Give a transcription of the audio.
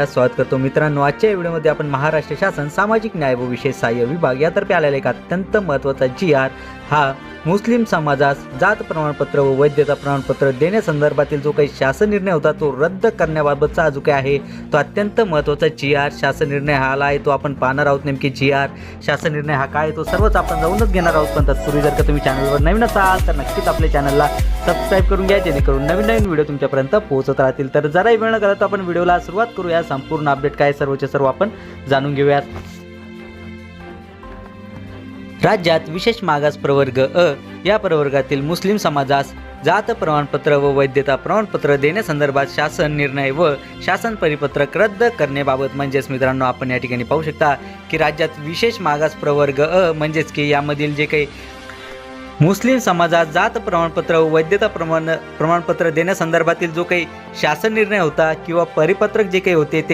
स्वागत करतो मित्रांनो। आजच्या व्हिडिओमध्ये आपण महाराष्ट्र शासन सामाजिक न्याय व विशेष सहाय्य विभाग यातर्फे आलेला एक अत्यंत महत्त्वाचा GR हा मुस्लिम समाजास जात प्रमाणपत्र व वैधता प्रमाणपत्र देण्यासंदर्भातील जो काही शासन निर्णय होता तो रद्द करण्याबाबतचा जो काही आहे तो अत्यंत महत्त्वाचा GR शासन निर्णय हा आला आहे, तो आपण पाहणार आहोत। नेमकी GR शासन निर्णय हा काय तो सर्वच आपण जाऊनच घेणार आहोत। पण तत्पूर्वी जर का तुम्ही चॅनलवर नवीन असाल तर नक्कीच आपल्या चॅनलला सबस्क्राइब करून घ्या, जेणेकरून नवीन व्हिडिओ तुमच्यापर्यंत पोहोचत राहतील। तर जराही वेळ न घालवता आपण व्हिडिओला सुरुवात करूया। संपूर्ण अपडेट काय सर्वचे सर्व आपण जाणून घेऊयात। राज्यात विशेष मागास प्रवर्ग अ या प्रवर्गातील मुस्लिम समाजास जात प्रमाणपत्र व वैधता प्रमाणपत्र देण्यासंदर्भात शासन निर्णय व शासन परिपत्रक रद्द करण्याबाबत म्हणजेच मित्रांनो आपण या ठिकाणी पाहू शकता की राज्यात विशेष मागास प्रवर्ग अ म्हणजेच की यामधील जे काही मुस्लिम समाजात जात प्रमाणपत्र व वैधता प्रमाणपत्र देण्यासंदर्भातील जो काही शासन निर्णय होता किंवा परिपत्रक जे काही होते ते